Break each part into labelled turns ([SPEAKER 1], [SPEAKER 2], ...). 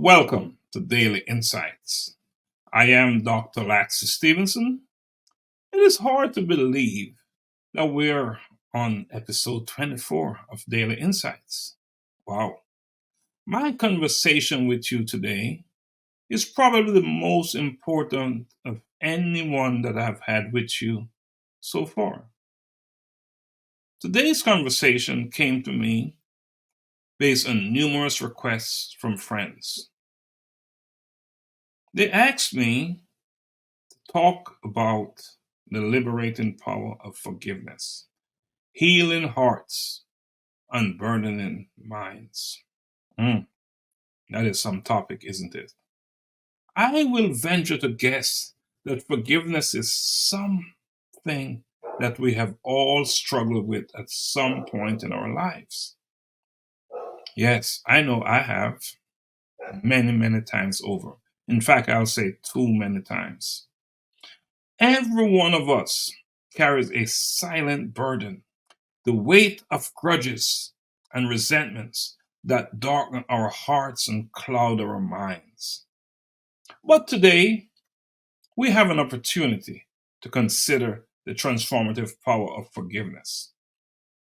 [SPEAKER 1] Welcome to Daily Insights. I am Dr. Laxley Stephenson. It is hard to believe that we're on episode 24 of Daily Insights. Wow. My conversation with you today is probably the most important of anyone that I've had with you so far. Today's conversation came to me based on numerous requests from friends. They asked me to talk about the liberating power of forgiveness, healing hearts, unburdening minds. That is some topic, isn't it? I will venture to guess that forgiveness is something that we have all struggled with at some point in our lives. Yes, I know I have many, many times over. In fact, I'll say too many times. Every one of us carries a silent burden, the weight of grudges and resentments that darken our hearts and cloud our minds. But today, we have an opportunity to consider the transformative power of forgiveness,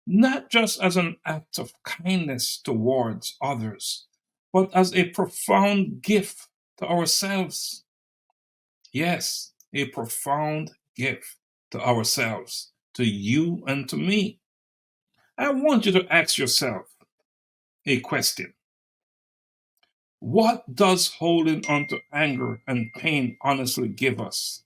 [SPEAKER 1] not just as an act of kindness towards others, but as a profound gift to ourselves. Yes, a profound gift to ourselves, to you and to me. I want you to ask yourself a question. What does holding on to anger and pain honestly give us?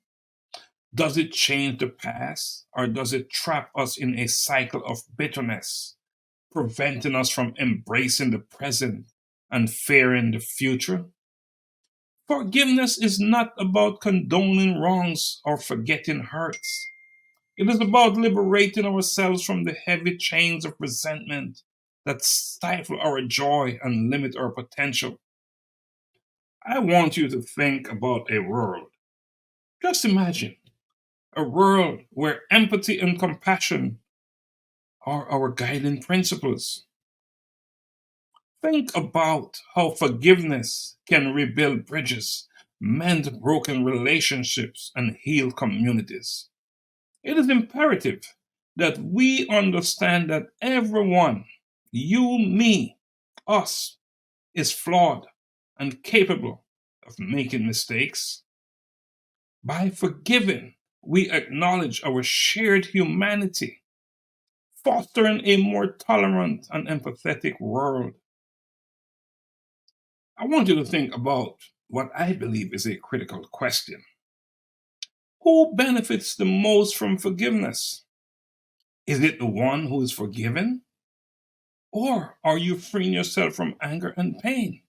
[SPEAKER 1] Does it change the past, or does it trap us in a cycle of bitterness, preventing us from embracing the present and fearing the future? Forgiveness is not about condoning wrongs or forgetting hurts. It is about liberating ourselves from the heavy chains of resentment that stifle our joy and limit our potential. I want you to think about a world. Just imagine a world where empathy and compassion are our guiding principles. Think about how forgiveness can rebuild bridges, mend broken relationships, and heal communities. It is imperative that we understand that everyone, you, me, us, is flawed and capable of making mistakes. By forgiving, we acknowledge our shared humanity, fostering a more tolerant and empathetic world. I want you to think about what I believe is a critical question. Who benefits the most from forgiveness? Is it the one who is forgiven? Or are you freeing yourself from anger and pain?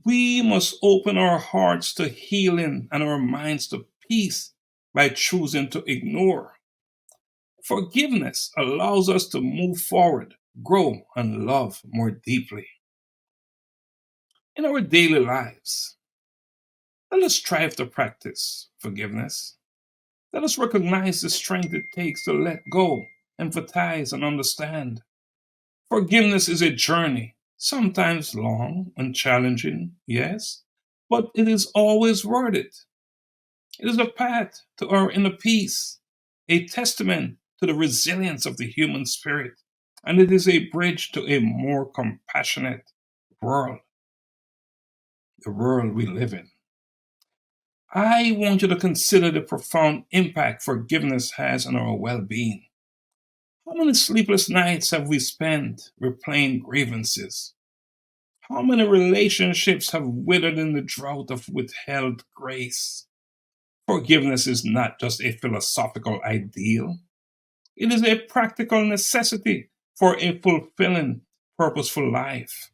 [SPEAKER 1] We must open our hearts to healing and our minds to peace by choosing to ignore. Forgiveness allows us to move forward, grow, and love more deeply. In our daily lives, let us strive to practice forgiveness. Let us recognize the strength it takes to let go, empathize, and understand. Forgiveness is a journey, sometimes long and challenging, yes, but it is always worth it. It is a path to our inner peace, a testament to the resilience of the human spirit, and it is a bridge to a more compassionate world, the world we live in. I want you to consider the profound impact forgiveness has on our well being. How many sleepless nights have we spent replaying grievances? How many relationships have withered in the drought of withheld grace? Forgiveness is not just a philosophical ideal, it is a practical necessity for a fulfilling, purposeful life.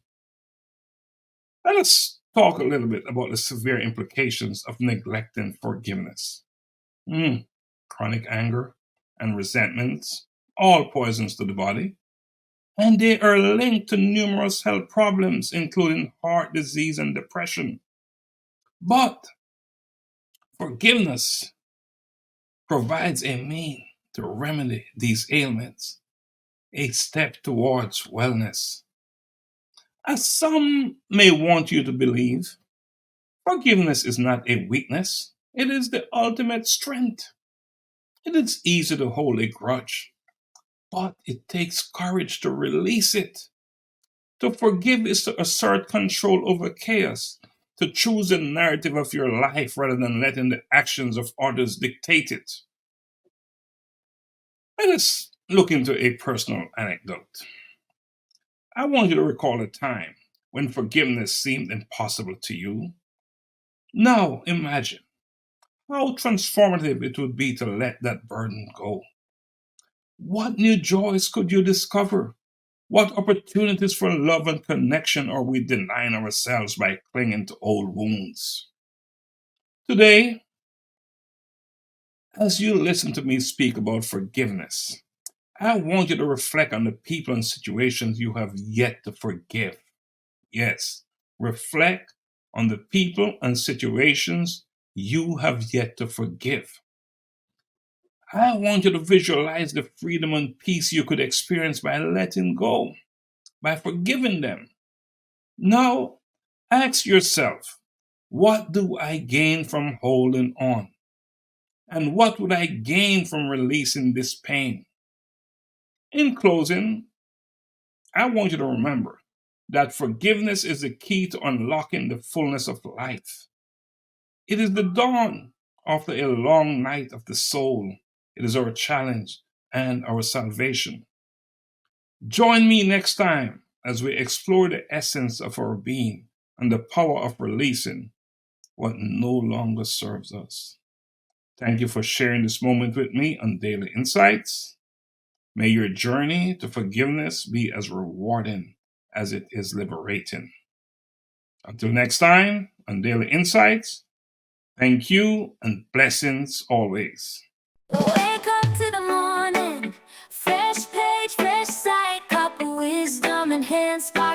[SPEAKER 1] Let us talk a little bit about the severe implications of neglecting forgiveness. Chronic anger and resentments, all poisons to the body, and they are linked to numerous health problems, including heart disease and depression. But forgiveness provides a means to remedy these ailments, a step towards wellness. As some may want you to believe, forgiveness is not a weakness, it is the ultimate strength. It is easy to hold a grudge, but it takes courage to release it. To forgive is to assert control over chaos, to choose the narrative of your life rather than letting the actions of others dictate it. Let us look into a personal anecdote. I want you to recall a time when forgiveness seemed impossible to you. Now imagine how transformative it would be to let that burden go. What new joys could you discover? What opportunities for love and connection are we denying ourselves by clinging to old wounds? Today, as you listen to me speak about forgiveness, I want you to reflect on the people and situations you have yet to forgive. Yes, reflect on the people and situations you have yet to forgive. I want you to visualize the freedom and peace you could experience by letting go, by forgiving them. Now, ask yourself, what do I gain from holding on? And what would I gain from releasing this pain? In closing, I want you to remember that forgiveness is the key to unlocking the fullness of life. It is the dawn after a long night of the soul. It is our challenge and our salvation. Join me next time as we explore the essence of our being and the power of releasing what no longer serves us. Thank you for sharing this moment with me on Daily Insights. May your journey to forgiveness be as rewarding as it is liberating. Until next time on Daily Insights, thank you and blessings always.
[SPEAKER 2] Wake up to the morning, fresh page, fresh sight, cup of wisdom and hand spark.